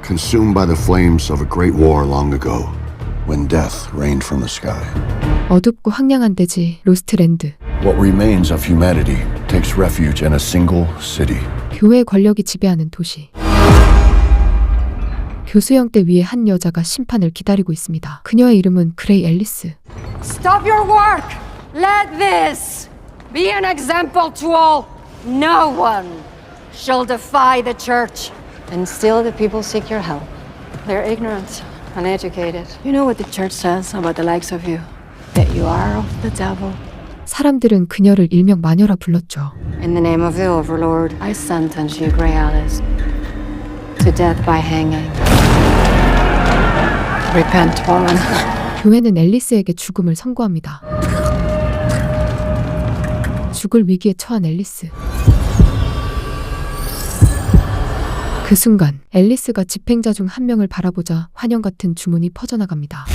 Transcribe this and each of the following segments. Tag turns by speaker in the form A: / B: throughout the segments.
A: Consumed by the flames of a great war long ago, when death reigned from the sky.
B: 어둡고 황량한 대지 로스트랜드.
A: What remains of humanity takes refuge in a single city.
B: 교회의 권력이 지배하는 도시. 교수형 대 위에 한 여자가 심판을 기다리고 있습니다. 그녀의 이름은 그레이 앨리스.
C: Stop your work! Let this be an example to all. No one shall defy the church. And still the people seek your help. They're ignorant, uneducated. You know what the church says about the likes of you? That you are of the devil.
B: 사람들은 그녀를 일명 마녀라 불렀죠.
C: In the name of the Overlord, I sentence you, Grey Alice, to death by hanging. Repent, woman.
B: 교회는 앨리스에게 죽음을 선고합니다. 죽을 위기에 처한 앨리스. 그 순간 앨리스가 집행자 중 한 명을 바라보자 환영 같은 주문이 퍼져나갑니다.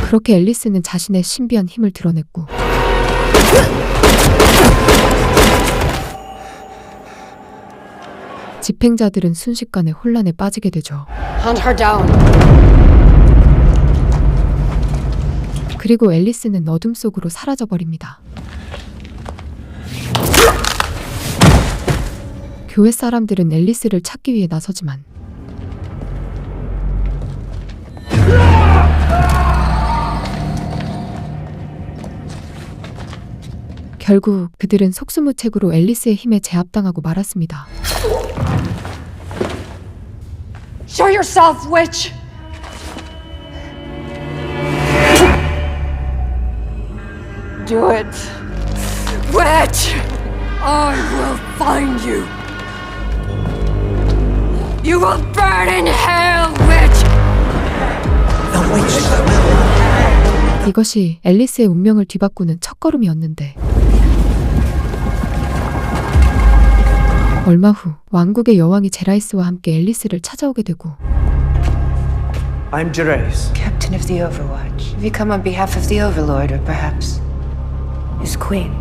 B: 그렇게 앨리스는 자신의 신비한 힘을 드러냈고 집행자들은 순식간에 혼란에 빠지게 되죠.
C: Hunt her down.
B: 그리고 앨리스는 어둠 속으로 사라져버립니다. 교회 사람들은 앨리스를 찾기 위해 나서지만 결국 그들은 속수무책으로 앨리스의 힘에 제압당하고 말았습니다.
C: Show yourself, witch! Do it. Witch! I will find you. You will burn in hell, witch!
B: 이것이 앨리스의 운명을 뒤바꾸는 첫걸음이었는데 얼마 후 왕국의 여왕이 제라이스와 함께 앨리스를 찾아오게 되고
D: I'm Gerais.
E: Captain of the Overwatch. Have you come on behalf of the Overlord, or perhaps his queen?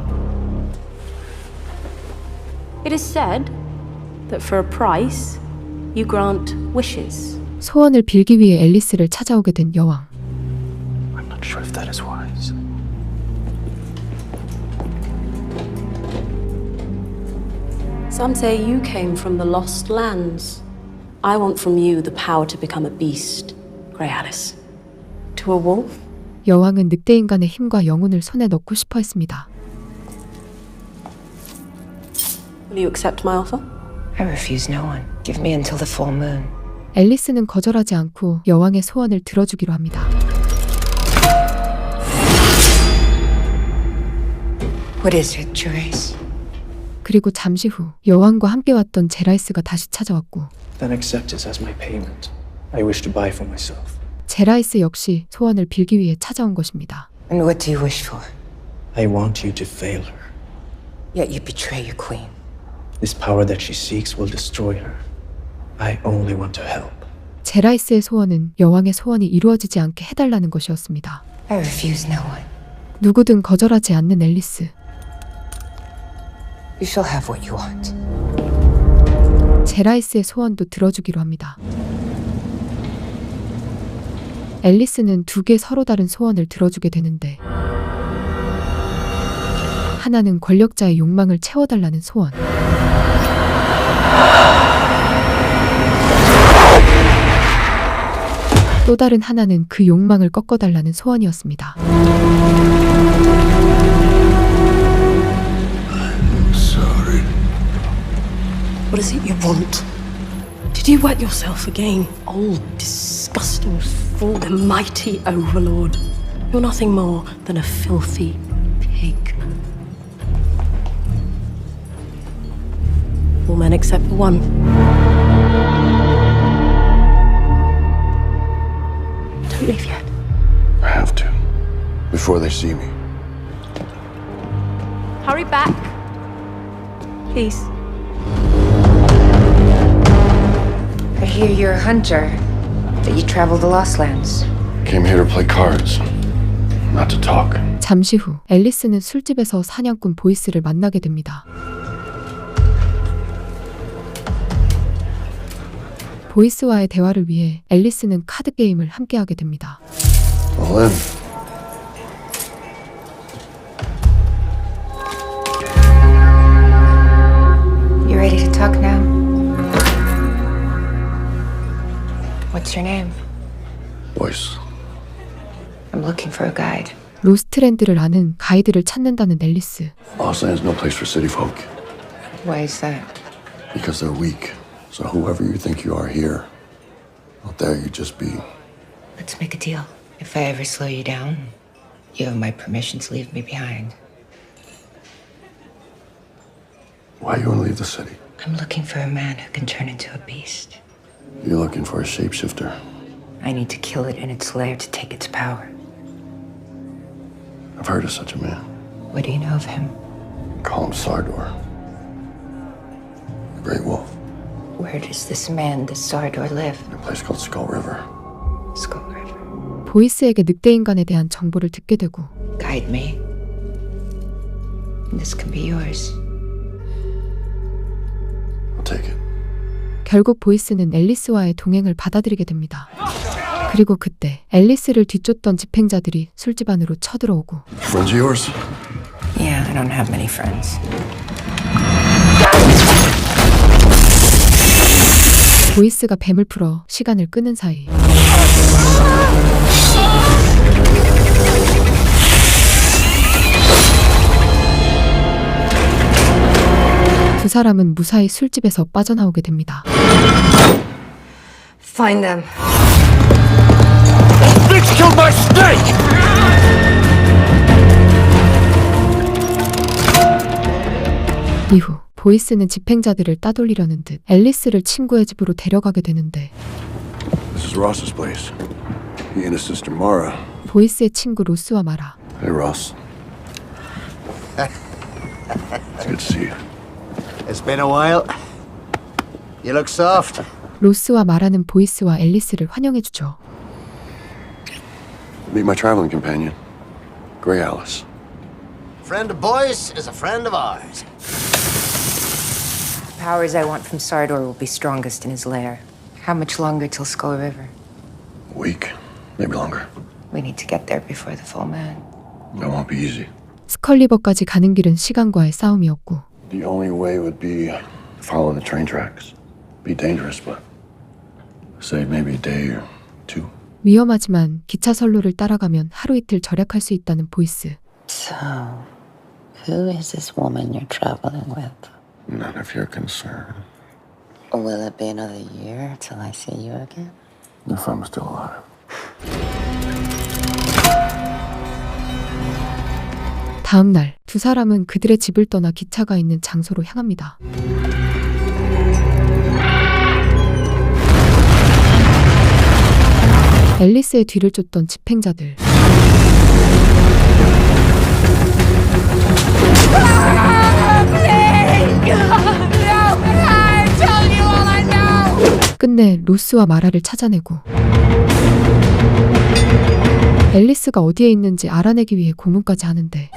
F: It is said that for a price, you grant wishes.
B: 소원을 빌기 위해 앨리스를 찾아오게 된 여왕.
D: I'm not sure if that is wise.
F: Some say you came from the Lost Lands. I want from you the power to become a beast, Grey Alice. To a wolf?
B: 여왕은 늑대인간의 힘과 영혼을 손에 넣고 싶어 했습니다.
F: Will you accept my offer?
E: I refuse no one. Give me until the full moon.
B: 앨리스는 거절하지 않고 여왕의 소원을 들어주기로 합니다.
E: What is it, Gerais?
B: 그리고 잠시 후 여왕과 함께 왔던 제라이스가 다시 찾아왔고
D: Then accept it as my payment. I wish to buy for myself.
B: 제라이스 역시 소원을 빌기 위해 찾아온 것입니다.
E: And what do you wish for?
D: I want you to fail her.
E: Yet you betray your queen.
D: This power that she seeks will destroy her. I only want to help.
B: 제라이스의 소원은 여왕의 소원이 이루어지지 않게 해달라는 것이었습니다.
E: I refuse no one.
B: 누구든 거절하지 않는 앨리스.
E: You shall have what you want.
B: 제라이스의 소원도 들어주기로 합니다. 앨리스는 두 개 서로 다른 소원을 들어주게 되는데 하나는 권력자의 욕망을 채워달라는 소원. 또 다른 하나는 그 욕망을 꺾어달라는 소원이었습니다.
A: Sorry.
F: What is it you want? Did you wet yourself again? Old, disgusting fool, the mighty Overlord. You're nothing more than a filthy pig. All men except for one. Don't leave yet.
A: I have to. Before they see me.
F: Hurry back. Please.
E: I hear you're a hunter, that you travel the Lost Lands.
A: Came here to play cards. not to talk.
B: 잠시 후 앨리스는 술집에서 사냥꾼 보이스를 만나게 됩니다. 보이스와의 대화를 위해 앨리스는 카드 게임을 함께하게 됩니다.
A: All in.
E: You ready to talk now? What's your name?
A: Voice.
E: I'm looking for a guide.
B: 로스트랜드를 아는 가이드를 찾는다는 앨리스.
A: Los Angeles no place for city folk.
E: Why is that?
A: Because they're weak. So whoever you think you are here, out there you just be.
E: Let's make a deal. If I ever slow you down, you have my permission to leave me behind.
A: Why you want to leave the city?
E: I'm looking for a man who can turn into a beast.
A: You're looking for a shapeshifter.
E: I need to kill it in its lair to take its power.
A: I've heard of such a man.
E: What do you know of him?
A: Call him Sardor. The Great Wolf.
E: Where does this man, this Sardor, live?
A: In a place called Skull River.
E: Skull River.
B: 보이스에게 늑대인간에 대한 정보를 듣게 되고
E: Guide me. This can be yours.
A: I'll take it.
B: 결국 보이스는 앨리스와의 동행을 받아들이게 됩니다. 그리고 그때 앨리스를 뒤쫓던 집행자들이 술집 안으로 쳐들어오고
A: Friends of yours?
E: Yeah, I don't have many friends.
B: 보이스가 뱀을 풀어 시간을 끄는 사이 두 사람은 무사히 술집에서 빠져나오게 됩니다.
C: Find them.
A: Bitch killed my snake!
B: 이후 보이스는 집행자들을 따돌리려는 듯 앨리스를 친구의 집으로 데려가게 되는데
A: This is Ross's place. He and his sister Mara.
B: 보이스의 친구 로스와 마라
A: Hey, Ross. It's good to see you.
G: It's been a while. You look soft.
B: 로스와 마라는 보이스와 앨리스를 환영해주죠.
A: Meet my traveling companion, Gray Alice.
G: Friend of Boyce is a friend of ours.
E: The powers I want from Sardor will be strongest in his lair. How much longer till Skull River?
A: A week, maybe longer.
E: We need to get there before the full moon.
A: That won't be easy.
B: 스컬리버까지 가는 길은 시간과의 싸움이었고
A: The only way would be follow the train tracks. Be dangerous, but save maybe a day or two.
B: 위험하지만 기차 선로를 따라가면 하루 이틀 절약할 수 있다는 보이스.
H: So, who is this woman you're traveling with?
A: None of your concern.
H: Will it be another year till I see you again?
A: If I'm still alive.
B: 다음 날 두 사람은 그들의 집을 떠나 기차가 있는 장소로 향합니다. 앨리스의 뒤를 쫓던 집행자들. 끝내 로스와 마라를 찾아내고 앨리스가 어디에 있는지 알아내기 위해 고문까지 하는데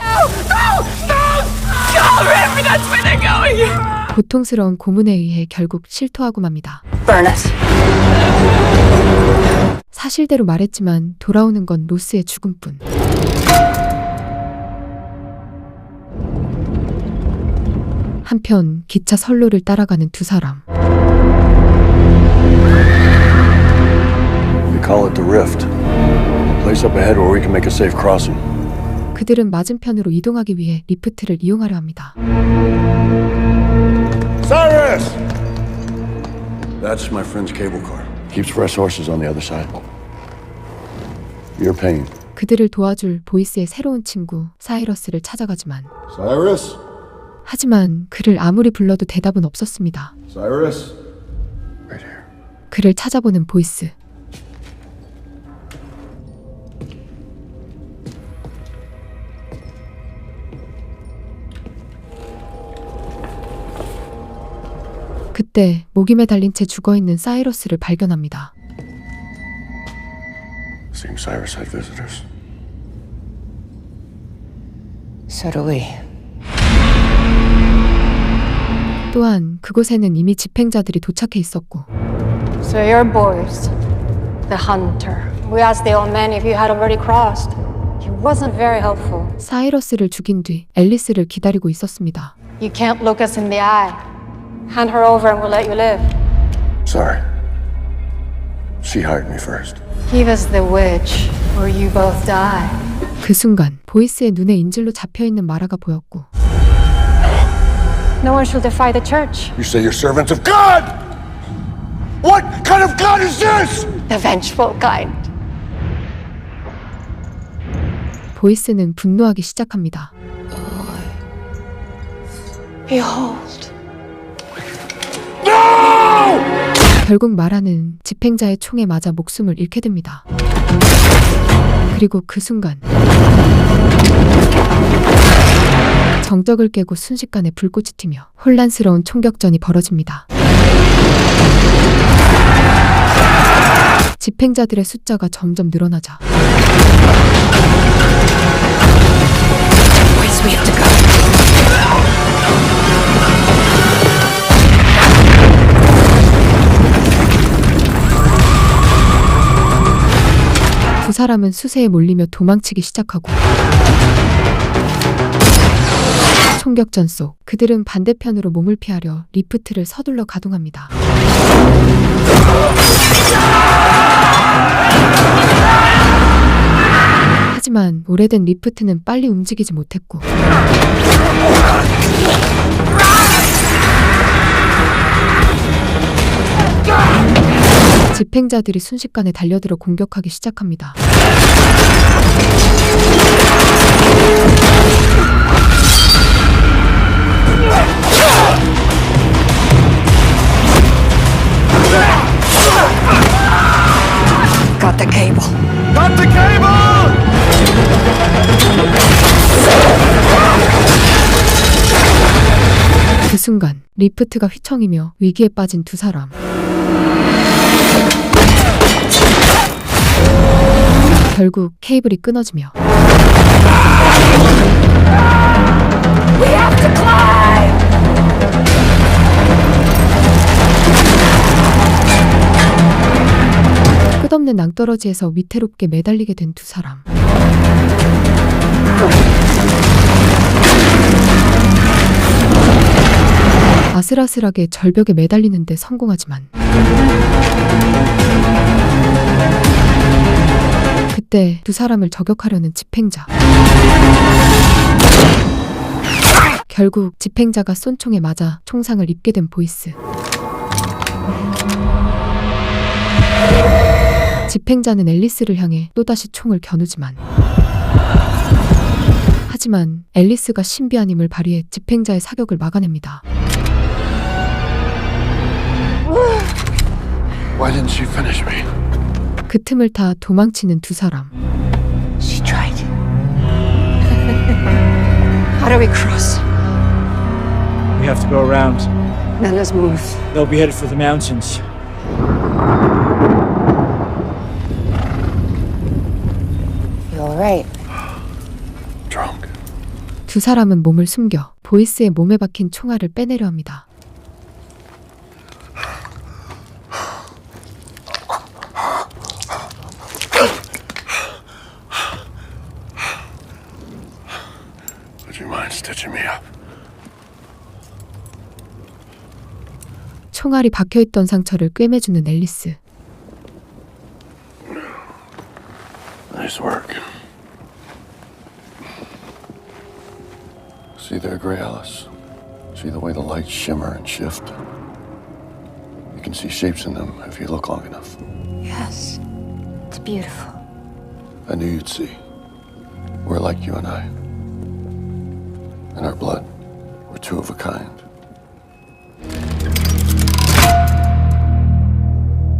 B: 고통스러운 고문에 의해 결국 실토하고 맙니다. 사실대로 말했지만 돌아오는 건 로스의 죽음뿐. 한편 기차 선로를 따라가는 두 사람.
A: We call it the Rift. Place up ahead where we can make a safe crossing.
B: 그들은 맞은편으로 이동하기 위해 리프트를 이용하려 합니다.
A: Cyrus! That's my friend's cable car. Keeps fresh horses on the other side. You're paying.
B: 그들을 도와줄 보이스의 새로운 친구 사이러스를 찾아가지만
A: Cyrus?
B: 하지만 그를 아무리 불러도 대답은 없었습니다.
A: Cyrus? Right here.
B: 그를 찾아보는 보이스. 그때 목이 매달린 채 죽어있는 사이러스를 발견합니다.
A: Seems Cyrus had visitors.
E: So do we.
B: 또한 그곳에는 이미 집행자들이 도착해 있었고
C: So your boys, the hunter. We asked the old man if you had already crossed. He wasn't very helpful.
B: 사이러스를 죽인 뒤 앨리스를 기다리고 있었습니다.
C: You can't look us in the eye. Hand her over and we'll let you live.
A: Sorry. She hired me first.
C: Give us the witch, or you both die.
B: 그 순간 보이스의 눈에 인질로 잡혀있는 마라가 보였고
C: No one shall defy the church.
A: You say you're servants of God! What kind of God is this?
C: The vengeful kind.
B: 보이스는 분노하기 시작합니다.
C: Behold.
B: 결국 마라는 집행자의 총에 맞아 목숨을 잃게 됩니다. 그리고 그 순간 정적을 깨고 순식간에 불꽃이 튀며 혼란스러운 총격전이 벌어집니다. 집행자들의 숫자가 점점 늘어나자
E: Boys, we have to go.
B: 두 사람은 수세에 몰리며 도망치기 시작하고 총격전 속 그들은 반대편으로 몸을 피하려 리프트를 서둘러 가동합니다. 하지만 오래된 리프트는 빨리 움직이지 못했고 집행자들이 순식간에 달려들어 공격하기 시작합니다.
E: Got the cable.
G: Got the cable!
B: 그 순간 리프트가 휘청이며 위기에 빠진 두 사람. 결국 케이블이 끊어지며 끝없는 낭떠러지에서 위태롭게 매달리게 된 두 사람. 아슬아슬하게 절벽에 매달리는데 성공하지만 그때 두 사람을 저격하려는 집행자. 결국 집행자가 쏜 총에 맞아 총상을 입게 된 보이스. 집행자는 앨리스를 향해 또다시 총을 겨누지만 하지만 앨리스가 신비한 힘을 발휘해 집행자의 사격을 막아냅니다.
A: Why didn't she finish me?
B: 그 틈을 타 도망치는 두 사람.
E: She tried.
C: How do we cross?
I: We have to go around.
C: Then let's move.
I: They'll be headed for the mountains.
E: You all right?
A: Drunk.
B: 두 사람은 몸을 숨겨 보이스의 몸에 박힌 총알을 빼내려 합니다.
A: Would you mind stitching me up?
B: 총알이 박혀있던 상처를 꿰매주는 앨리스.
A: Nice work. See there, Grey Alice? See the way the lights shimmer and shift? You can see shapes in them if you look long enough.
E: Yes. It's beautiful.
A: I knew you'd see. We're like you and I. In our blood, we're two of a kind.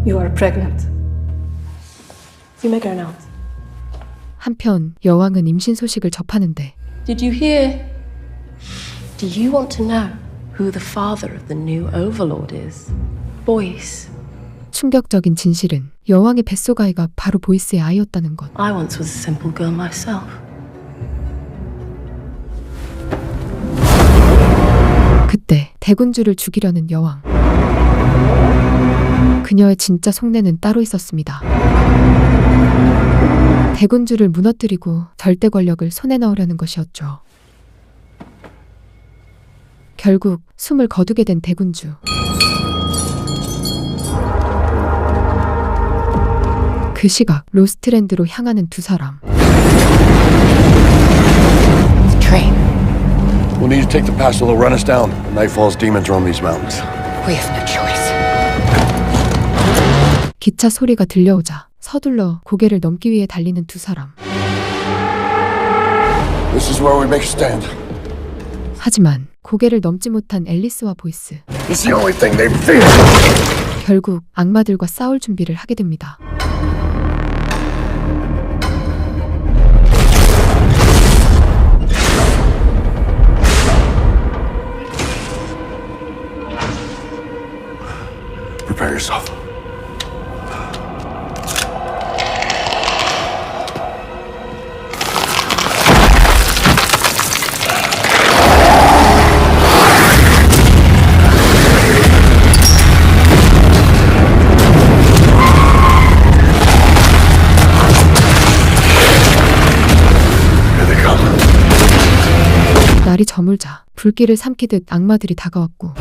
F: You are pregnant. You may go now.
B: 한편 여왕은 임신 소식을 접하는데
F: Did you hear? Do you want to know who the father of the new overlord is? Boyce.
B: 충격적인 진실은 여왕의 뱃속 아이가 바로 보이스의 아이였다는 것.
F: I once was a simple girl myself.
B: 그때 대군주를 죽이려는 여왕. 그녀의 진짜 속내는 따로 있었습니다. 대군주를 무너뜨리고 절대 권력을 손에 넣으려는 것이었죠. 결국 숨을 거두게 된 대군주. 그 시각 로스트랜드로 향하는 두 사람.
E: The train.
A: We'll need to take the pass, or they'll run us down. Nightfall's demons roam these mountains.
E: We have no choice.
B: 기차 소리가 들려오자 서둘러 고개를 넘기 위해 달리는 두 사람.
A: This is where we make a stand.
B: 하지만 고개를 넘지 못한 앨리스와 보이스.
A: It's the only thing they fear.
B: 결국 악마들과 싸울 준비를 하게 됩니다.
A: Prepare yourself.
B: 날이 저물자 불길을 삼키듯 악마들이 다가왔고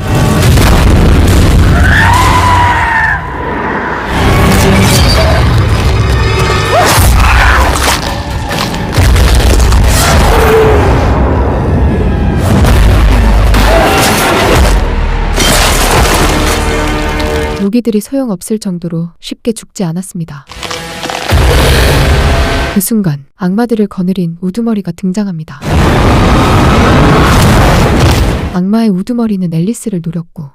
B: 무기들이 소용없을 정도로 쉽게 죽지 않았습니다. 그 순간 악마들을 거느린 우두머리가 등장합니다. 악마의 우두머리는 앨리스를 노렸고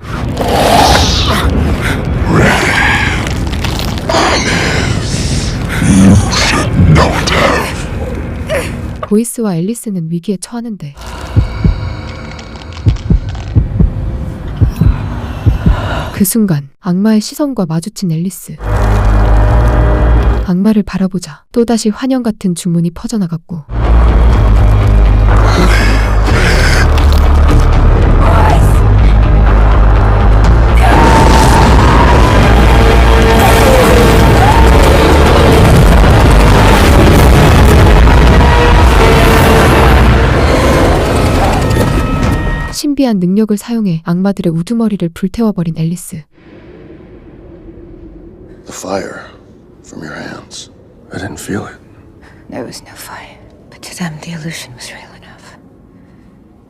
B: 보이스와 앨리스는 위기에 처하는데 그 순간 악마의 시선과 마주친 앨리스. 악마를 바라보자 또다시 환영 같은 주문이 퍼져나갔고 신비한 능력을 사용해 악마들의 우두머리를 불태워버린 앨리스.
A: The fire from your hands. I didn't feel it.
E: There was no fire, but to them the illusion was real enough.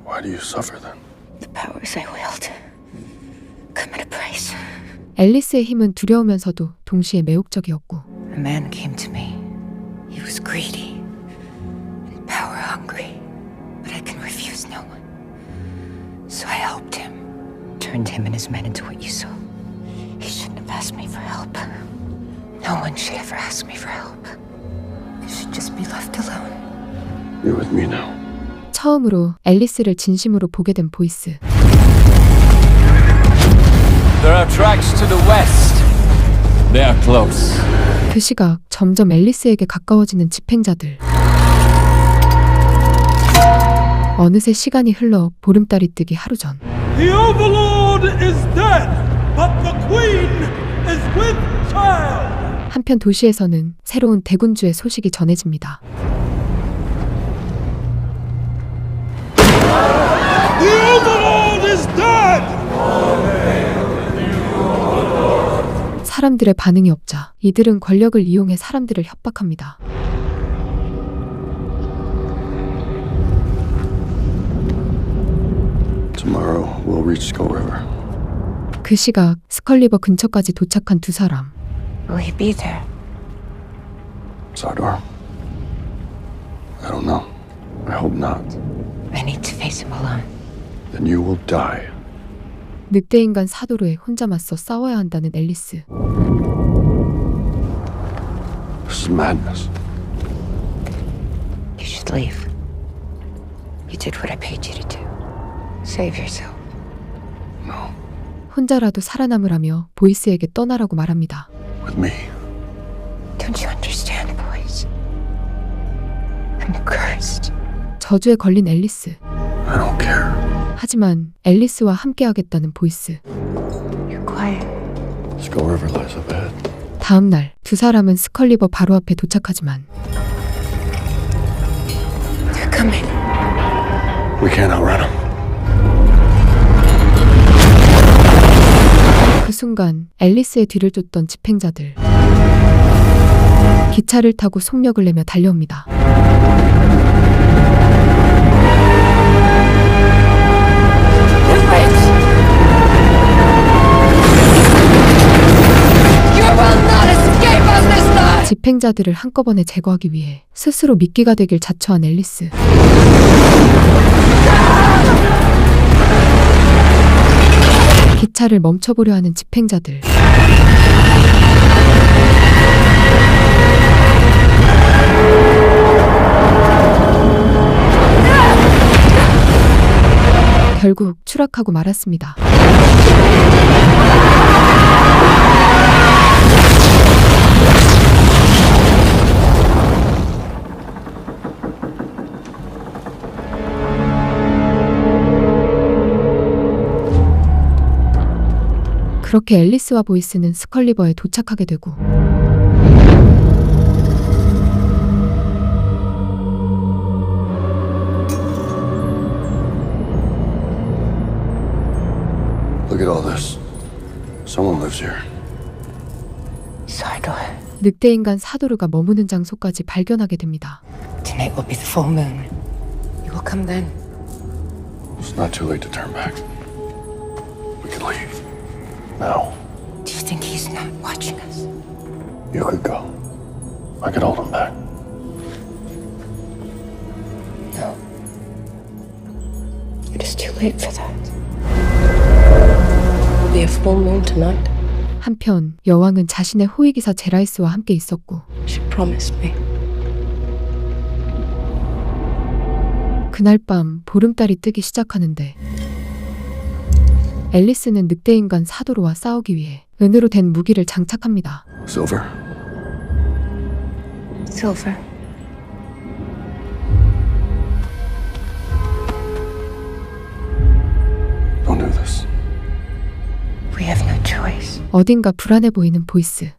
A: Why do you suffer then?
E: The powers I wield come at a price.
B: 앨리스의 힘은 두려우면서도 동시에 매혹적이었고
E: A man came to me. He was greedy and power hungry, but I can refuse no one. So I helped him, turned him and his men into what you saw. He shouldn't have asked me for help. No one should ever ask me for help. I should just be left alone.
A: You're with me now.
B: 처음으로 앨리스를 진심으로 보게 된 보이스.
I: There are tracks to the west. They are close.
B: 그 시각 점점 앨리스에게 가까워지는 집행자들. 어느새 시간이 흘러 보름달이 뜨기 하루 전.
J: The Overlord is dead, but the Queen is with child.
B: 한편 도시에서는 새로운 대군주의 소식이 전해집니다.
J: The Overlord is dead.
B: 사람들의 반응이 없자 이들은 권력을 이용해 사람들을 협박합니다.
A: Tomorrow we'll reach Skull River.
B: 그 시각 스컬리버 근처까지 도착한 두 사람.
E: Will he be there?
A: Sardor? I don't know. I hope not.
E: I need to face him alone.
A: Then you will die.
B: 늑대인간 사도르에 혼자 맞서 싸워야 한다는 앨리스.
A: This is madness.
E: You should leave. You did what I paid you to do. Save yourself.
A: No.
B: 혼자라도 살아남으라며 보이스에게 떠나라고 말합니다.
A: With me.
E: Don't you understand, boys? I'm cursed.
B: 저주에 걸린 앨리스.
A: I don't care.
B: 하지만 앨리스와 함께하겠다는 보이스.
E: You're quiet.
A: Skull River lies up ahead.
B: 다음 날 두 사람은 스컬리버 바로 앞에 도착하지만
E: They're coming.
A: We can't outrun them.
B: 그 순간 앨리스의 뒤를 쫓던 집행자들 기차를 타고 속력을 내며 달려옵니다. 집행자들을 한꺼번에 제거하기 위해 스스로 미끼가 되길 자처한 앨리스. 기차를 멈춰보려 하는 집행자들. 결국 추락하고 말았습니다. 그렇게 앨리스와 보이스는 스컬리버에 도착하게 되고
A: Look at all this. Someone lives here.
E: Sardor.
B: 늑대인간 사도르가 머무는 장소까지 발견하게 됩니다.
E: Tonight will be the full moon. You will come then.
A: It's not too late to turn back. We can leave. Now.
E: Do you think he's not watching us?
A: You could go. I could hold him back.
E: No. It is too late for that.
F: Will be a full moon tonight.
B: 한편 여왕은 자신의 호위기사 제라이스와 함께 있었고
F: She promised me.
B: 그날 밤 보름달이 뜨기 시작하는데 앨리스는 늑대인간 사도르와 싸우기 위해 은으로 된 무기를 장착합니다.
A: Silver.
E: Silver.
A: Don't do this.
E: We have no choice.
B: 어딘가 불안해 보이는 보이스.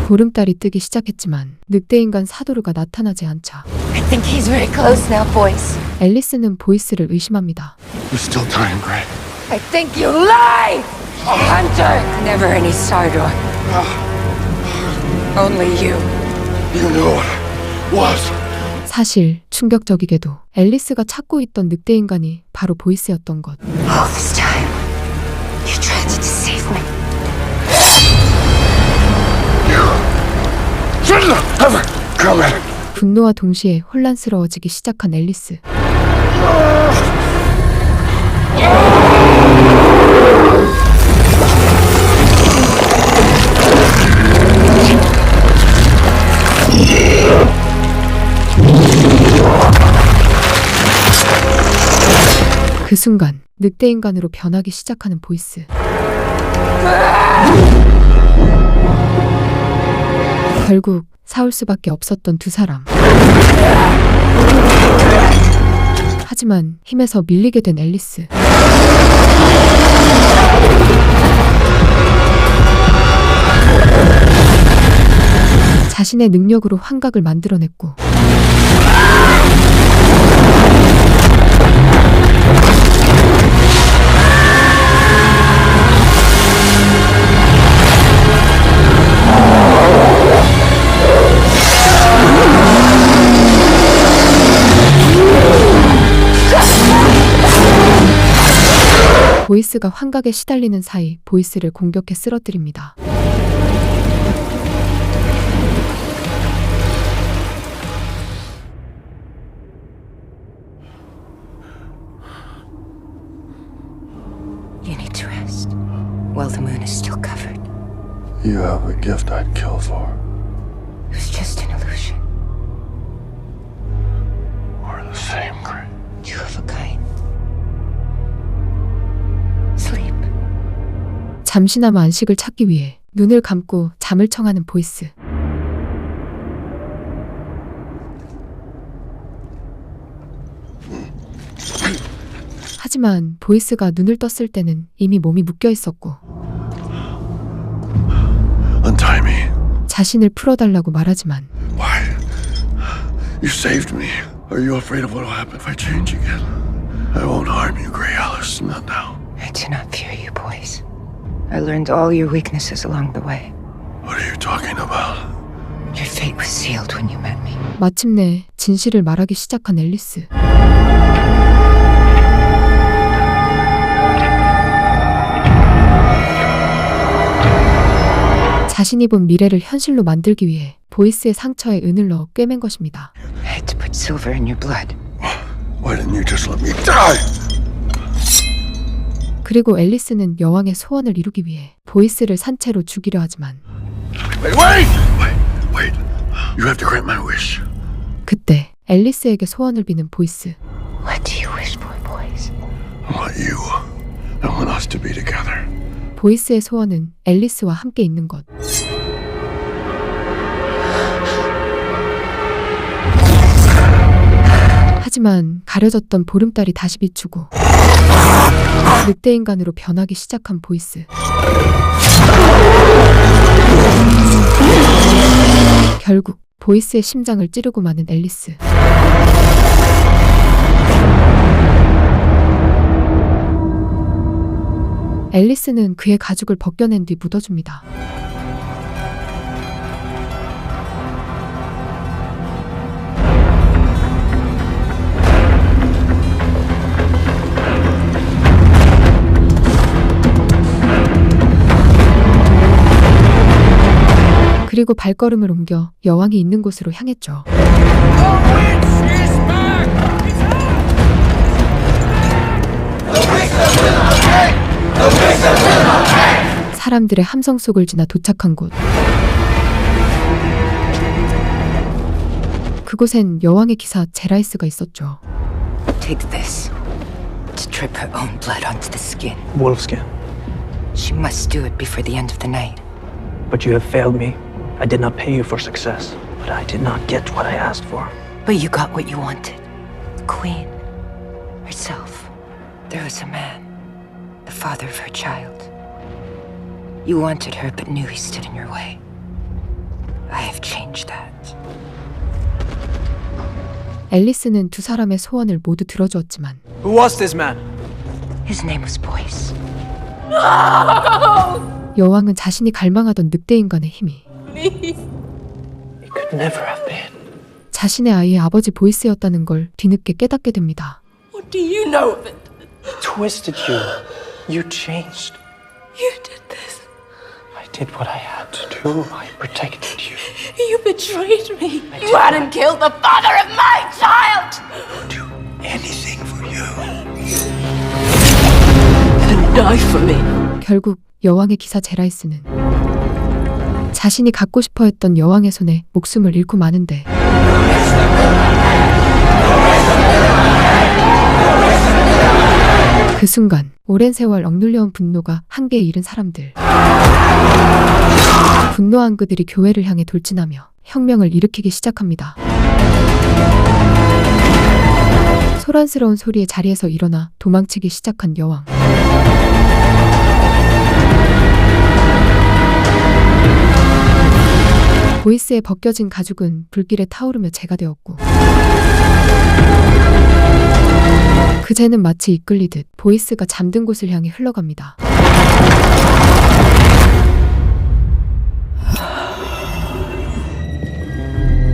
B: 보름달이 뜨기 시작했지만 늑대인간 사도르가 나타나지 않자
E: I think he's very close now, boys.
B: 앨리스는 보이스를 의심합니다.
A: There's still time, Gray.
E: I think you lie! Hunter! Never any Sardor. Only you.
A: You knew it was.
B: 사실 충격적이게도 앨리스가 찾고 있던 늑대인간이 바로 보이스였던 것.
E: All this time, you tried to deceive me.
A: Shouldn't have ever come in.
B: 분노와 동시에 혼란스러워지기 시작한 앨리스. 그 순간 늑대인간으로 변하기 시작하는 보이스. 결국 싸울 수밖에 없었던 두 사람. 하지만 힘에서 밀리게 된 앨리스. 자신의 능력으로 환각을 만들어냈고 보이스가 환각에 시달리는 사이 보이스를 공격해 쓰러뜨립니다.
E: You need to rest. While the moon is still covered.
A: You have a gift I'd kill for.
E: It was just an illusion.
A: We're the same, Gray.
E: Two of a kind. Sleep.
B: 잠시나마 안식을 찾기 위해 눈을 감고 잠을 청하는 보이스. 하지만 보이스가 눈을 떴을 때는 이미 몸이 묶여 있었고
A: Untie me.
B: 자신을 풀어달라고 말하지만
A: Why? You saved me. Are you afraid of what will happen if I change again? I won't harm you, Grey Alice. Not now.
E: I do not fear you, boys. I learned all your weaknesses along the way.
A: What are you talking about?
E: Your fate was sealed when you met me.
B: 마침내 진실을 말하기 시작한 앨리스. 자신이 본 미래를 현실로 만들기 위해 보이스의 상처에 은을 넣어 꿰맨 것입니다.
E: I had to put silver in your blood.
A: Why didn't you just let me die?
B: 그리고 앨리스는 여왕의 소원을 이루기 위해 보이스를 산채로 죽이려 하지만
A: Wait! You have to grant my wish.
B: 그때 앨리스에게 소원을 비는 보이스.
E: What do you wish for, boys?
A: I want you. I want us to be together.
B: 보이스의 소원은 앨리스와 함께 있는 것. 하지만 가려졌던 보름달이 다시 비추고 늑대 인간으로 변하기 시작한 보이스. 결국 보이스의 심장을 찌르고 마는 앨리스. 앨리스는 그의 가죽을 벗겨낸 뒤 묻어줍니다. 그리고 발걸음을 옮겨 여왕이 있는 곳으로 향했죠. 사람들의 함성 속을 지나 도착한 곳. 그곳엔 여왕의 기사 제라이스가 있었죠.
E: Take this to drip her own blood onto the skin.
D: Wolfskin.
E: She must do it before the end of the night.
D: But you have failed me. I did not pay you for success, but I did not get what I asked for.
E: But you got what you wanted. The queen herself. There was a man, the father of her child. You wanted her, but knew he stood in your way. I have changed that.
B: 앨리스는 두 사람의 소원을 모두 들어주었지만
D: Who was this man?
E: His name was Boyce.
B: 여왕은 자신이 갈망하던 늑대 인간의 힘이
D: It could never have been.
B: 자신의 아이의 아버지 보이스였다는 걸 뒤늦게 깨닫게 됩니다.
F: What do you know of it?
D: Twisted you. You changed.
F: You did this.
D: I did what I had to do. I protected you.
F: You betrayed me. You hadn't killed the father of my child.
D: Do anything for you.
F: And die for me.
B: 결국 여왕의 기사 제라이스는 자신이 갖고 싶어 했던 여왕의 손에 목숨을 잃고 마는데 그 순간 오랜 세월 억눌려온 분노가 한계에 이른 사람들. 분노한 그들이 교회를 향해 돌진하며 혁명을 일으키기 시작합니다. 소란스러운 소리에 자리에서 일어나 도망치기 시작한 여왕. 보이스의 벗겨진 가죽은 불길에 타오르며 재가 되었고 그 재는 마치 이끌리듯 보이스가 잠든 곳을 향해 흘러갑니다.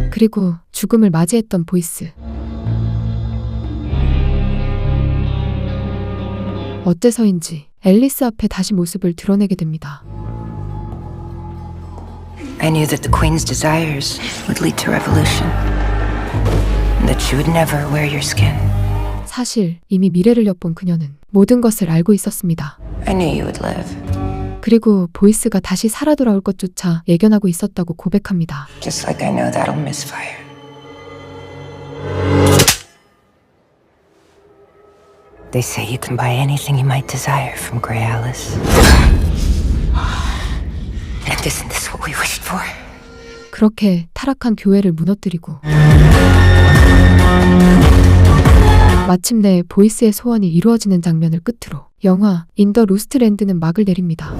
B: 그리고 죽음을 맞이했던 보이스. 어째서인지 앨리스 앞에 다시 모습을 드러내게 됩니다.
E: I knew that the queen's desires would lead to revolution. And that she would never wear your skin.
B: 사실 이미 미래를 엿본 그녀는 모든 것을 알고 있었습니다.
E: I knew you would live.
B: 그리고 보이스가 다시 살아 돌아올 것조차 예견하고 있었다고 고백합니다.
E: Just like I know that'll misfire. They say you can buy anything you might desire from Grey Alice. And isn't this what we wished for?
B: 그렇게 타락한 교회를 무너뜨리고 마침내 보이스의 소원이 이루어지는 장면을 끝으로 영화 인 더 로스트 랜드는 막을 내립니다.